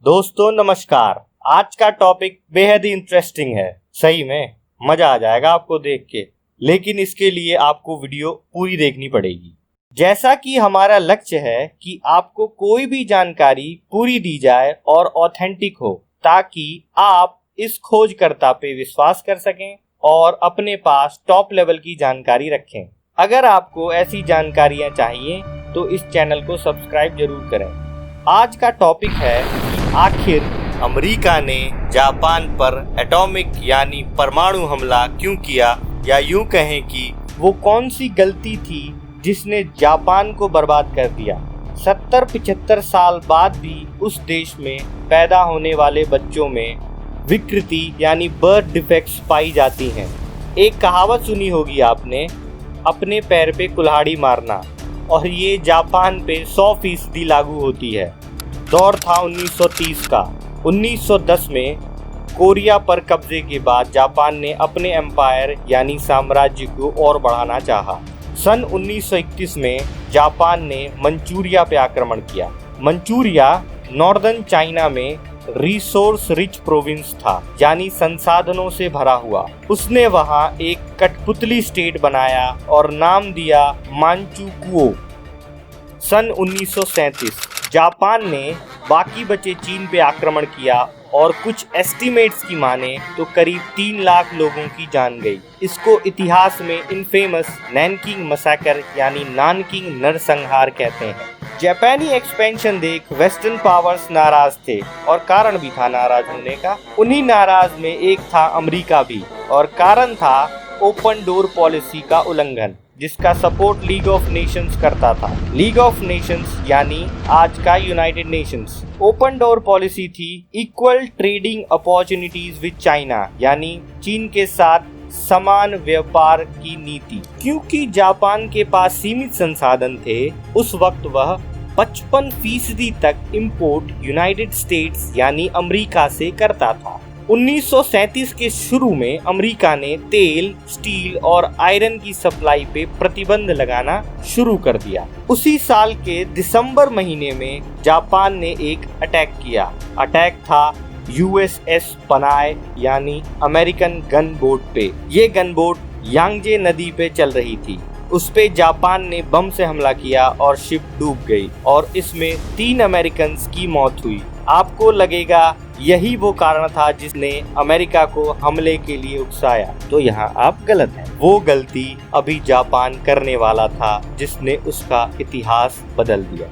दोस्तों नमस्कार। आज का टॉपिक बेहद ही इंटरेस्टिंग है। सही में मजा आ जाएगा आपको देख के, लेकिन इसके लिए आपको वीडियो पूरी देखनी पड़ेगी। जैसा कि हमारा लक्ष्य है कि आपको कोई भी जानकारी पूरी दी जाए और ऑथेंटिक हो, ताकि आप इस खोजकर्ता पे विश्वास कर सकें और अपने पास टॉप लेवल की जानकारी रखें। अगर आपको ऐसी जानकारियां चाहिए तो इस चैनल को सब्सक्राइब जरूर करें। आज का टॉपिक है कि आखिर अमेरिका ने जापान पर एटॉमिक यानी परमाणु हमला क्यों किया, या यूं कहें कि वो कौन सी गलती थी जिसने जापान को बर्बाद कर दिया। 70-75 साल बाद भी उस देश में पैदा होने वाले बच्चों में विकृति यानी बर्थ डिफेक्ट्स पाई जाती हैं। एक कहावत सुनी होगी आपने, अपने पैर पे कुल्हाड़ी मारना, और ये जापान पे 100% लागू होती है। दौर था 1930 का। 1910 में कोरिया पर कब्जे के बाद जापान ने अपने एम्पायर यानी साम्राज्य को और बढ़ाना चाहा। सन 1931 में जापान ने मंचूरिया पे आक्रमण किया। मंचूरिया नॉर्दर्न चाइना में रिसोर्स रिच प्रोविंस था, यानी संसाधनों से भरा हुआ। उसने वहां एक कठपुतली स्टेट बनाया और नाम दिया मांचुकुओ। सन 1937 जापान ने बाकी बचे चीन पे आक्रमण किया और कुछ एस्टिमेट्स की माने तो करीब 3 लाख लोगों की जान गई। इसको इतिहास में इनफेमस नैनकिंग मसैकर यानी नानकिंग नरसंहार कहते हैं। जापानी एक्सपेंशन देख वेस्टर्न पावर्स नाराज थे, और कारण भी था नाराज होने का। उन्हीं नाराज में एक था अमेरिका भी, और कारण था ओपन डोर पॉलिसी का उल्लंघन, जिसका सपोर्ट लीग ऑफ नेशंस करता था। लीग ऑफ नेशंस यानी आज का United Nations. Open door policy थी equal trading opportunities with China, यानी चीन के साथ समान व्यापार की नीति। क्योंकि जापान के पास सीमित संसाधन थे, उस वक्त वह 55% तक इंपोर्ट यूनाइटेड स्टेट्स यानी अमेरिका से करता था। 1937 के शुरू में अमेरिका ने तेल, स्टील और आयरन की सप्लाई पे प्रतिबंध लगाना शुरू कर दिया। उसी साल के दिसंबर महीने में जापान ने एक अटैक किया। अटैक था यूएसएस पनाय यानी अमेरिकन गन बोट पे। ये गन बोट यांगजे नदी पे चल रही थी। उस पे जापान ने बम से हमला किया और शिप डूब गई, और इसमें 3 अमेरिकन की मौत हुई। आपको लगेगा यही वो कारण था जिसने अमेरिका को हमले के लिए उकसाया, तो यहाँ आप गलत हैं। वो गलती अभी जापान करने वाला था जिसने उसका इतिहास बदल दिया।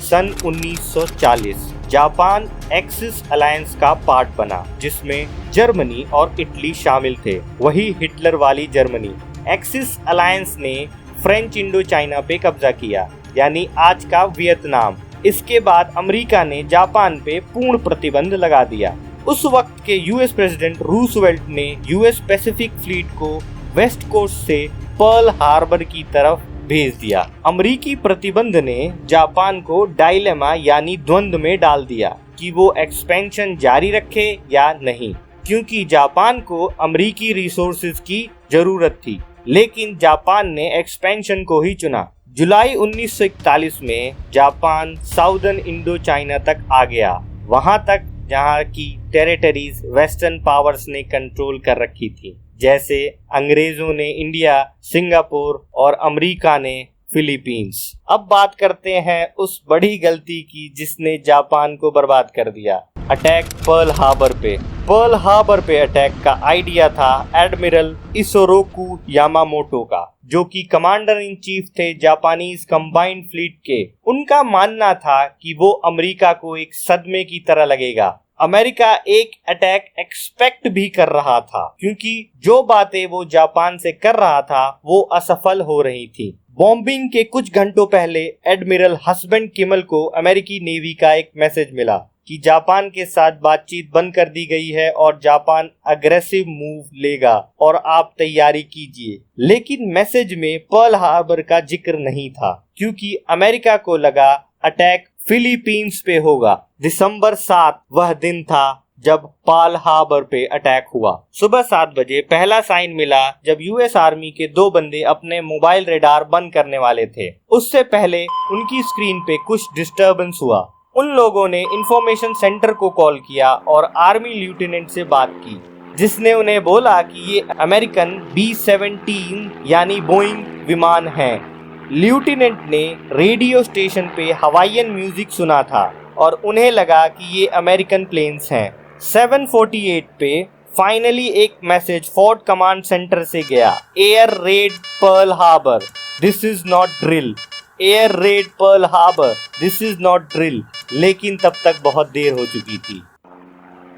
सन 1940 जापान एक्सिस अलायंस का पार्ट बना, जिसमें जर्मनी और इटली शामिल थे। वही हिटलर वाली जर्मनी। एक्सिस अलायंस ने फ्रेंच इंडो चाइना पे कब्जा किया, यानी आज का वियतनाम। इसके बाद अमेरिका ने जापान पे पूर्ण प्रतिबंध लगा दिया। उस वक्त के यूएस प्रेसिडेंट रूजवेल्ट ने यूएस पैसिफिक फ्लीट को वेस्ट कोस्ट से पर्ल हार्बर की तरफ भेज दिया। अमेरिकी प्रतिबंध ने जापान को डायलेमा यानी द्वंद में डाल दिया कि वो एक्सपेंशन जारी रखे या नहीं, क्योंकि जापान को अमेरिकी रिसोर्सेज की जरूरत थी, लेकिन जापान ने एक्सपेंशन को ही चुना। जुलाई 1941 में जापान साउदर्न इंडो चाइना तक आ गया, वहां तक जहां की टेरिटरीज वेस्टर्न पावर्स ने कंट्रोल कर रखी थी, जैसे अंग्रेजों ने इंडिया, सिंगापुर और अमेरिका ने फिलीपींस। अब बात करते हैं उस बड़ी गलती की जिसने जापान को बर्बाद कर दिया। अटैक पर्ल हार्बर पे। पर्ल हार्बर पे अटैक का आइडिया था एडमिरल इसोरोकू यामामोटो का, जो कि कमांडर इन चीफ थे जापानीज कंबाइंड फ्लीट के। उनका मानना था कि वो अमेरिका को एक सदमे की तरह लगेगा। अमेरिका एक अटैक एक्सपेक्ट भी कर रहा था, क्योंकि जो बातें वो जापान से कर रहा था वो असफल हो रही थी। बॉम्बिंग के कुछ घंटों पहले एडमिरल हसबैंड किमल को अमेरिकी नेवी का एक मैसेज मिला कि जापान के साथ बातचीत बंद कर दी गई है और जापान अग्रेसिव मूव लेगा और आप तैयारी कीजिए। लेकिन मैसेज में पर्ल हार्बर का जिक्र नहीं था, क्योंकि अमेरिका को लगा अटैक फिलीपींस पे होगा। दिसंबर 7 वह दिन था जब पर्ल हार्बर पे अटैक हुआ। सुबह 7 बजे पहला साइन मिला जब यूएस आर्मी के 2 बंदे अपने मोबाइल रेडार बंद करने वाले थे। उससे पहले उनकी स्क्रीन पे कुछ डिस्टर्बेंस हुआ उन लोगों ने इंफॉर्मेशन सेंटर को कॉल किया और आर्मी लेफ्टिनेंट से बात की, जिसने उन्हें बोला कि ये अमेरिकन B-17 यानी बोइंग विमान हैं। लेफ्टिनेंट ने रेडियो स्टेशन पे हवाईयन म्यूजिक सुना था और उन्हें लगा कि ये अमेरिकन प्लेन्स हैं। 7:48 पे फाइनली एक मैसेज फोर्ट कमांड सेंटर से गया, air red Pearl Harbor, this is not drill. Air red Pearl Harbor, this is not drill. लेकिन तब तक बहुत देर हो चुकी थी।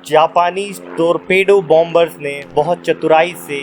जापानीज टोरपेडो बॉम्बर्स ने बहुत चतुराई से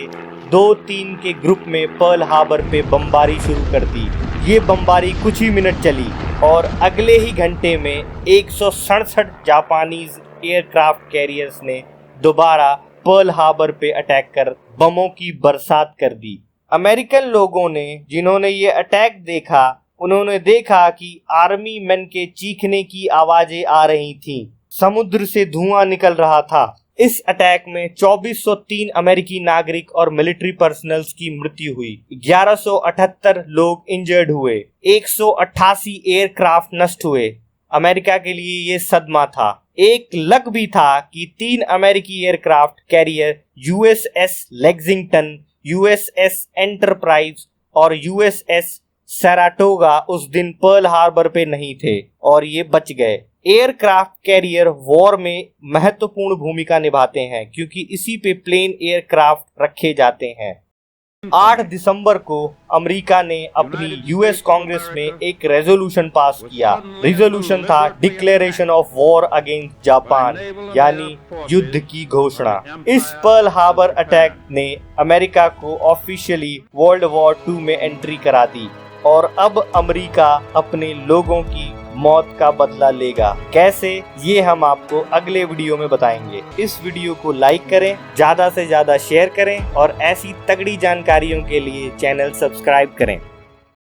2-3 के ग्रुप में पर्ल हार्बर पे बमबारी शुरू कर दी। ये बमबारी कुछ ही मिनट चली और अगले ही घंटे में 167 जापानीज एयरक्राफ्ट कैरियर्स ने दोबारा पर्ल हार्बर पे अटैक कर बमों की बरसात कर दी। अमेरिकन लोगों ने जिन्होंने ये अटैक देखा, उन्होंने देखा कि आर्मी मैन के चीखने की आवाजें आ रही थीं। समुद्र से धुआं निकल रहा था। इस अटैक में 2403 अमेरिकी नागरिक और मिलिट्री पर्सनल्स की मृत्यु हुई। 1178 लोग इंजर्ड हुए। 188 एयरक्राफ्ट नष्ट हुए। अमेरिका के लिए ये सदमा था। एक लक भी था कि 3 अमेरिकी aircraft carrier USS Lexington, USS enterprise और USS सैराटोगा उस दिन पर्ल हार्बर पे नहीं थे और ये बच गए। एयरक्राफ्ट कैरियर वॉर में महत्वपूर्ण भूमिका निभाते हैं क्योंकि इसी पे प्लेन एयरक्राफ्ट रखे जाते हैं। 8 दिसंबर को अमेरिका ने अपनी यूएस कांग्रेस में एक रेजोल्यूशन पास किया। रेजोल्यूशन था declaration of war against Japan, यानी युद्ध की घोषणा। इस पर्ल हार्बर अटैक ने अमेरिका को ऑफिशियली वर्ल्ड वॉर 2 में एंट्री करा दी और अब अमेरिका अपने लोगों की मौत का बदला लेगा। कैसे, ये हम आपको अगले वीडियो में बताएंगे। इस वीडियो को लाइक करें, ज्यादा से ज्यादा शेयर करें और ऐसी तगड़ी जानकारियों के लिए चैनल सब्सक्राइब करें।